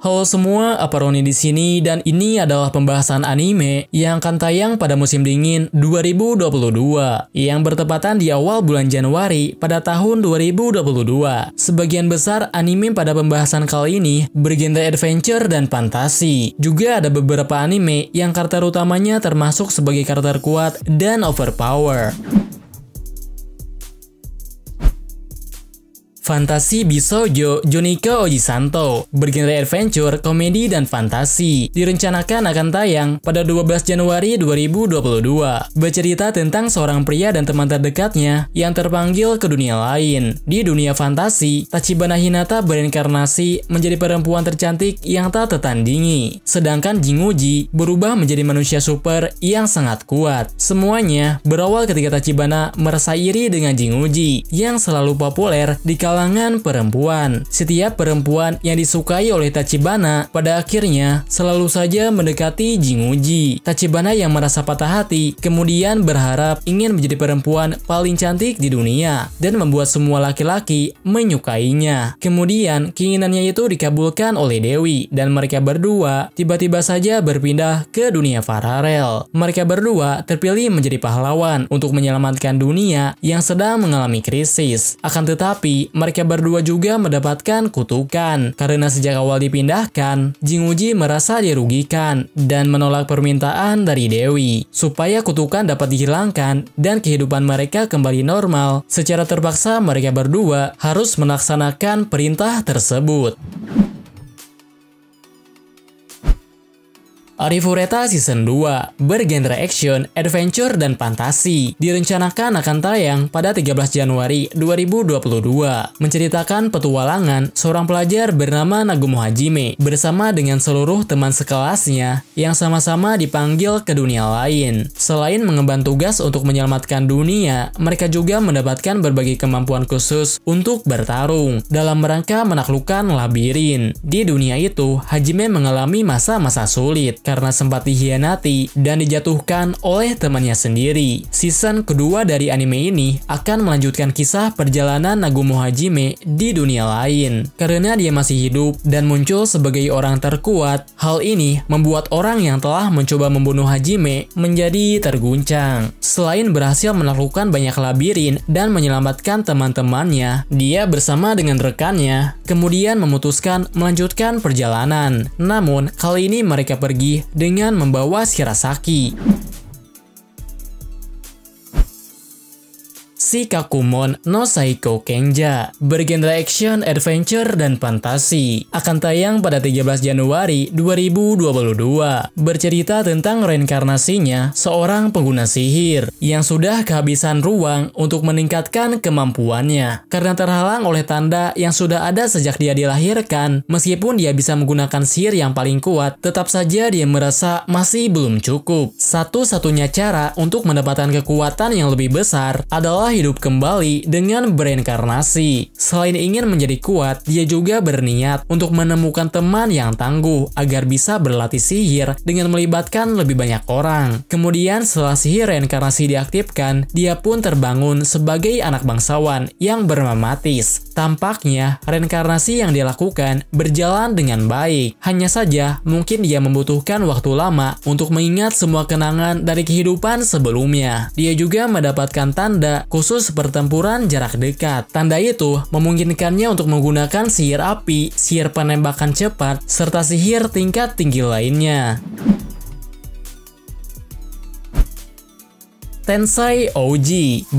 Halo semua, Aparoni di sini dan ini adalah pembahasan anime yang akan tayang pada musim dingin 2022 yang bertepatan di awal bulan Januari pada tahun 2022. Sebagian besar anime pada pembahasan kali ini bergenre adventure dan fantasi. Juga ada beberapa anime yang karakter utamanya termasuk sebagai karakter kuat dan overpower. Fantasi Bisoujo Jonika Ojisanto bergenre adventure, komedi, dan fantasi. Direncanakan akan tayang pada 12 Januari 2022. Bercerita tentang seorang pria dan teman terdekatnya yang terpanggil ke dunia lain. Di dunia fantasi, Tachibana Hinata bereinkarnasi menjadi perempuan tercantik yang tak tertandingi. Sedangkan Jinguji berubah menjadi manusia super yang sangat kuat. Semuanya berawal ketika Tachibana merasa iri dengan Jinguji yang selalu populer di kalangan perempuan. Setiap perempuan yang disukai oleh Tachibana pada akhirnya selalu saja mendekati Jinguji. Tachibana yang merasa patah hati kemudian berharap ingin menjadi perempuan paling cantik di dunia dan membuat semua laki-laki menyukainya. Kemudian keinginannya itu dikabulkan oleh Dewi dan mereka berdua tiba-tiba saja berpindah ke dunia paralel. Mereka berdua terpilih menjadi pahlawan untuk menyelamatkan dunia yang sedang mengalami krisis. Akan tetapi mereka berdua juga mendapatkan kutukan karena sejak awal dipindahkan, Jinguji merasa dirugikan dan menolak permintaan dari Dewi supaya kutukan dapat dihilangkan dan kehidupan mereka kembali normal. Secara terpaksa mereka berdua harus melaksanakan perintah tersebut. Arifureta Season 2 bergenre action, adventure, dan fantasi. Direncanakan akan tayang pada 13 Januari 2022. Menceritakan petualangan seorang pelajar bernama Nagumo Hajime bersama dengan seluruh teman sekelasnya yang sama-sama dipanggil ke dunia lain. Selain mengemban tugas untuk menyelamatkan dunia, mereka juga mendapatkan berbagai kemampuan khusus untuk bertarung dalam rangka menaklukkan labirin. Di dunia itu, Hajime mengalami masa-masa sulit karena sempat dikhianati dan dijatuhkan oleh temannya sendiri. Season kedua dari anime ini akan melanjutkan kisah perjalanan Nagumo Hajime di dunia lain. Karena dia masih hidup dan muncul sebagai orang terkuat, hal ini membuat orang yang telah mencoba membunuh Hajime menjadi terguncang. Selain berhasil menaklukkan banyak labirin dan menyelamatkan teman-temannya, dia bersama dengan rekannya kemudian memutuskan melanjutkan perjalanan. Namun, kali ini mereka pergi dengan membawa Shirasaki. Shikakumon no Saiko Kenja bergenre action, adventure, dan fantasi. Akan tayang pada 13 Januari 2022. Bercerita tentang reinkarnasinya seorang pengguna sihir yang sudah kehabisan ruang untuk meningkatkan kemampuannya. Karena terhalang oleh tanda yang sudah ada sejak dia dilahirkan, meskipun dia bisa menggunakan sihir yang paling kuat, tetap saja dia merasa masih belum cukup. Satu-satunya cara untuk mendapatkan kekuatan yang lebih besar adalah hidup kembali dengan bereinkarnasi. Selain ingin menjadi kuat, dia juga berniat untuk menemukan teman yang tangguh agar bisa berlatih sihir dengan melibatkan lebih banyak orang. Kemudian setelah sihir reinkarnasi diaktifkan, dia pun terbangun sebagai anak bangsawan yang bernama Matis. Tampaknya reinkarnasi yang dilakukan berjalan dengan baik. Hanya saja mungkin dia membutuhkan waktu lama untuk mengingat semua kenangan dari kehidupan sebelumnya. Dia juga mendapatkan tanda khusus pertempuran jarak dekat. Tanda itu memungkinkannya untuk menggunakan sihir api, sihir penembakan cepat, serta sihir tingkat tinggi lainnya. Tensai OG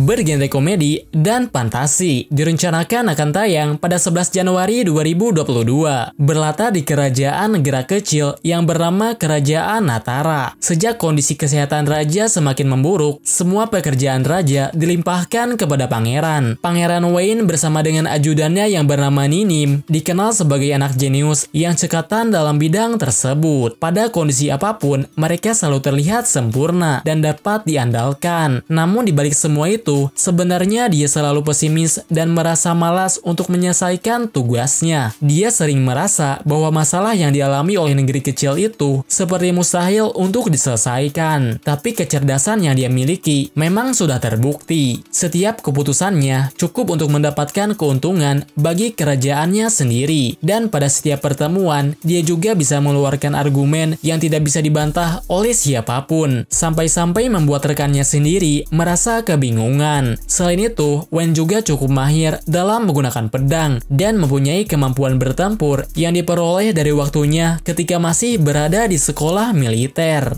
bergenre komedi dan fantasi. Direncanakan akan tayang pada 11 Januari 2022. Berlatar di kerajaan negara kecil yang bernama Kerajaan Natara. Sejak kondisi kesehatan raja semakin memburuk, semua pekerjaan raja dilimpahkan kepada pangeran. Pangeran Wayne bersama dengan ajudannya yang bernama Ninim dikenal sebagai anak jenius yang cekatan dalam bidang tersebut. Pada kondisi apapun, mereka selalu terlihat sempurna dan dapat diandalkan. diselesaikan. Namun dibalik semua itu, sebenarnya dia selalu pesimis dan merasa malas untuk menyelesaikan tugasnya. Dia sering merasa bahwa masalah yang dialami oleh negeri kecil itu seperti mustahil untuk diselesaikan. Tapi kecerdasan yang dia miliki memang sudah terbukti. Setiap keputusannya cukup untuk mendapatkan keuntungan bagi kerajaannya sendiri. Dan pada setiap pertemuan, dia juga bisa mengeluarkan argumen yang tidak bisa dibantah oleh siapapun. Sampai-sampai membuat rekannya sendiri merasa kebingungan. Selain itu, Wen juga cukup mahir dalam menggunakan pedang dan mempunyai kemampuan bertempur yang diperoleh dari waktunya ketika masih berada di sekolah militer.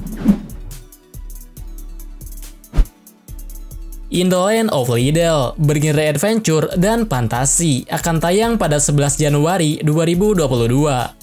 In the Land of Liddell, bergenre adventure dan fantasi, akan tayang pada 11 Januari 2022.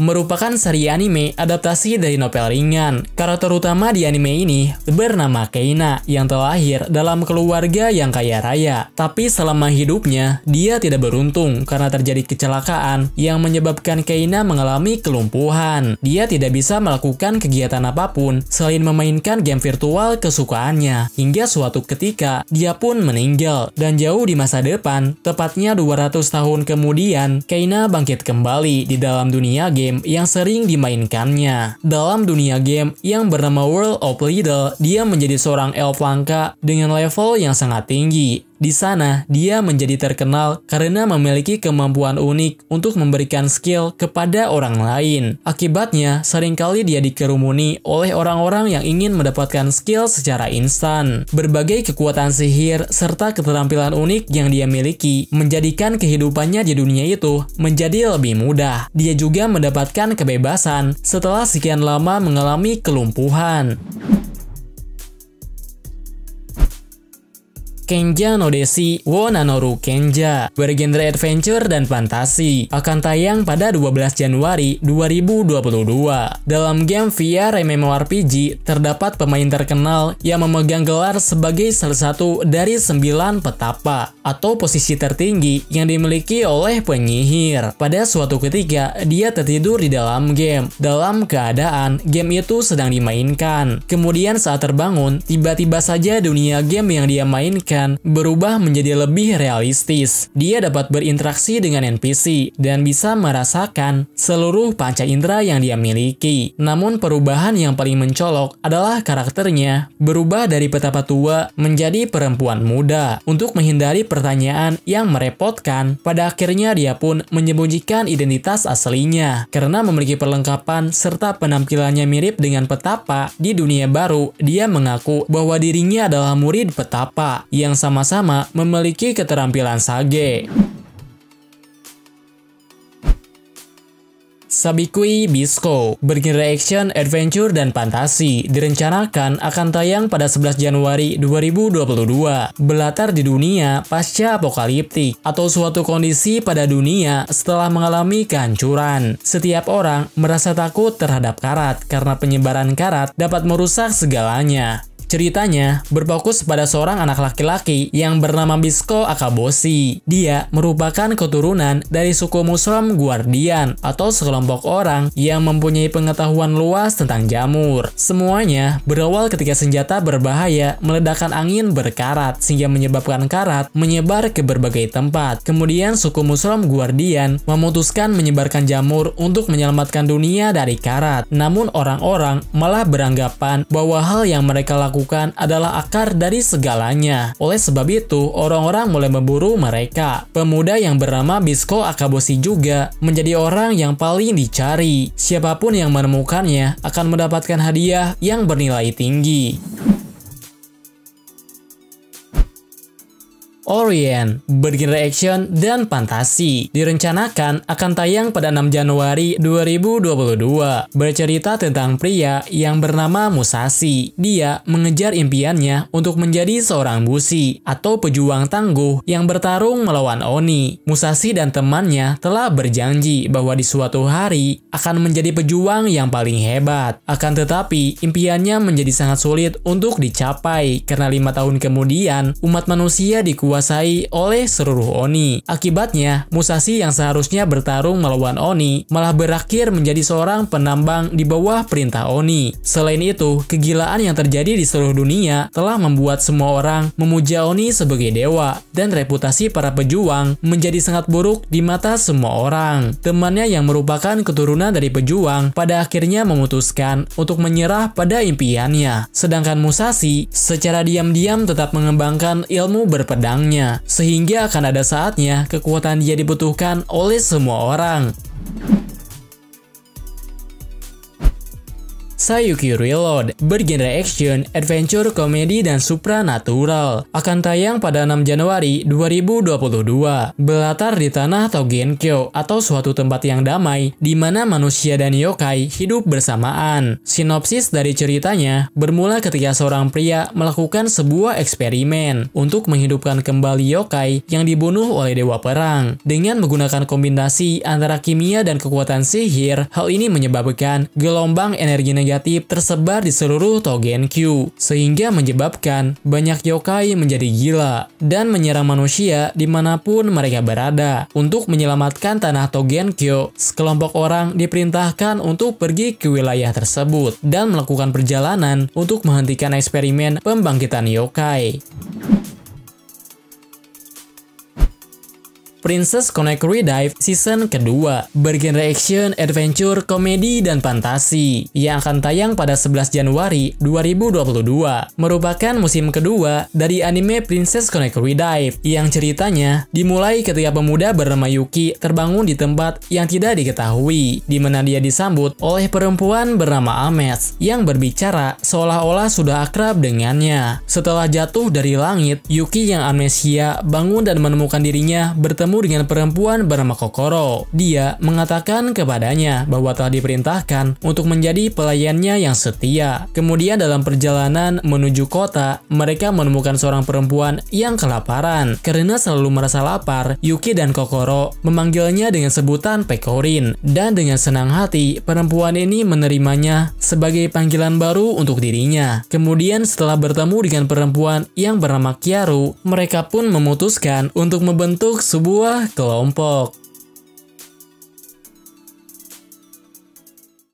Merupakan seri anime adaptasi dari novel ringan. Karakter utama di anime ini bernama Keina yang terlahir dalam keluarga yang kaya raya. Tapi selama hidupnya, dia tidak beruntung karena terjadi kecelakaan yang menyebabkan Keina mengalami kelumpuhan. Dia tidak bisa melakukan kegiatan apapun selain memainkan game virtual kesukaannya. Hingga suatu ketika, dia pun meninggal, dan jauh di masa depan, tepatnya 200 tahun kemudian, Keina bangkit kembali di dalam dunia game yang sering dimainkannya. Dalam dunia game yang bernama World of Liddell, dia menjadi seorang elf langka dengan level yang sangat tinggi. Di sana, dia menjadi terkenal karena memiliki kemampuan unik untuk memberikan skill kepada orang lain. Akibatnya, seringkali dia dikerumuni oleh orang-orang yang ingin mendapatkan skill secara instan. Berbagai kekuatan sihir serta keterampilan unik yang dia miliki menjadikan kehidupannya di dunia itu menjadi lebih mudah. Dia juga mendapatkan kebebasan setelah sekian lama mengalami kelumpuhan. Kenja no Deshi wo Nanoru Kenja, bergenre adventure dan fantasi, akan tayang pada 12 Januari 2022. Dalam game VR MMORPG, terdapat pemain terkenal yang memegang gelar sebagai salah satu dari 9 petapa, atau posisi tertinggi yang dimiliki oleh penyihir. Pada suatu ketika, dia tertidur di dalam game, dalam keadaan game itu sedang dimainkan. Kemudian saat terbangun, tiba-tiba saja dunia game yang dia mainkan berubah menjadi lebih realistis. Dia dapat berinteraksi dengan NPC dan bisa merasakan seluruh panca indera yang dia miliki. Namun perubahan yang paling mencolok adalah karakternya berubah dari petapa tua menjadi perempuan muda. Untuk menghindari pertanyaan yang merepotkan, pada akhirnya dia pun menyembunyikan identitas aslinya. Karena memiliki perlengkapan serta penampilannya mirip dengan petapa di dunia baru, dia mengaku bahwa dirinya adalah murid petapa yang sama-sama memiliki keterampilan sage. Sabikui Bisco, bergenre action, adventure, dan fantasi, direncanakan akan tayang pada 11 Januari 2022. Berlatar di dunia pasca apokaliptik atau suatu kondisi pada dunia setelah mengalami kehancuran. Setiap orang merasa takut terhadap karat karena penyebaran karat dapat merusak segalanya. Ceritanya berfokus pada seorang anak laki-laki yang bernama Bisco Akaboshi. Dia merupakan keturunan dari suku Muslim Guardian atau sekelompok orang yang mempunyai pengetahuan luas tentang jamur. Semuanya berawal ketika senjata berbahaya meledakkan angin berkarat sehingga menyebabkan karat menyebar ke berbagai tempat. Kemudian suku Muslim Guardian memutuskan menyebarkan jamur untuk menyelamatkan dunia dari karat. Namun orang-orang malah beranggapan bahwa hal yang mereka lakukan adalah akar dari segalanya. Oleh sebab itu, orang-orang mulai memburu mereka. Pemuda yang bernama Bisco Akaboshi juga menjadi orang yang paling dicari. Siapapun yang menemukannya akan mendapatkan hadiah yang bernilai tinggi. Orient, bergenre action dan fantasi, direncanakan akan tayang pada 6 Januari 2022. Bercerita tentang pria yang bernama Musashi. Dia mengejar impiannya untuk menjadi seorang bushi atau pejuang tangguh yang bertarung melawan Oni. Musashi dan temannya telah berjanji bahwa di suatu hari akan menjadi pejuang yang paling hebat. Akan tetapi, impiannya menjadi sangat sulit untuk dicapai karena 5 tahun kemudian umat manusia dikuasai dikuasai oleh seluruh Oni. Akibatnya, Musashi yang seharusnya bertarung melawan Oni malah berakhir menjadi seorang penambang di bawah perintah Oni. Selain itu, kegilaan yang terjadi di seluruh dunia telah membuat semua orang memuja Oni sebagai dewa, dan reputasi para pejuang menjadi sangat buruk di mata semua orang. Temannya yang merupakan keturunan dari pejuang pada akhirnya memutuskan untuk menyerah pada impiannya. Sedangkan Musashi secara diam-diam tetap mengembangkan ilmu berpedangnya, sehingga akan ada saatnya kekuatan dia dibutuhkan oleh semua orang. Saiyuki Reload bergenre action, adventure, komedi, dan supranatural. Akan tayang pada 6 Januari 2022. Berlatar di tanah Togenkyo atau suatu tempat yang damai di mana manusia dan yokai hidup bersamaan. Sinopsis dari ceritanya bermula ketika seorang pria melakukan sebuah eksperimen untuk menghidupkan kembali yokai yang dibunuh oleh dewa perang. Dengan menggunakan kombinasi antara kimia dan kekuatan sihir, hal ini menyebabkan gelombang energi negatif tersebar di seluruh Togenkyo, sehingga menyebabkan banyak yokai menjadi gila dan menyerang manusia dimanapun mereka berada. Untuk menyelamatkan tanah Togenkyo, sekelompok orang diperintahkan untuk pergi ke wilayah tersebut dan melakukan perjalanan untuk menghentikan eksperimen pembangkitan yokai. Princess Connect Redive season kedua bergenre action, adventure, komedi, dan fantasi yang akan tayang pada 11 Januari 2022. Merupakan musim kedua dari anime Princess Connect Redive yang ceritanya dimulai ketika pemuda bernama Yuki terbangun di tempat yang tidak diketahui, di mana dia disambut oleh perempuan bernama Ames yang berbicara seolah-olah sudah akrab dengannya. Setelah jatuh dari langit, Yuki yang amnesia bangun dan menemukan dirinya bertemu dengan perempuan bernama Kokoro. Dia mengatakan kepadanya bahwa telah diperintahkan untuk menjadi pelayannya yang setia. Kemudian dalam perjalanan menuju kota, mereka menemukan seorang perempuan yang kelaparan. Karena selalu merasa lapar, Yuki dan Kokoro memanggilnya dengan sebutan Pekorin. Dan dengan senang hati, perempuan ini menerimanya sebagai panggilan baru untuk dirinya. Kemudian setelah bertemu dengan perempuan yang bernama Kyaru, mereka pun memutuskan untuk membentuk sebuah kelompok.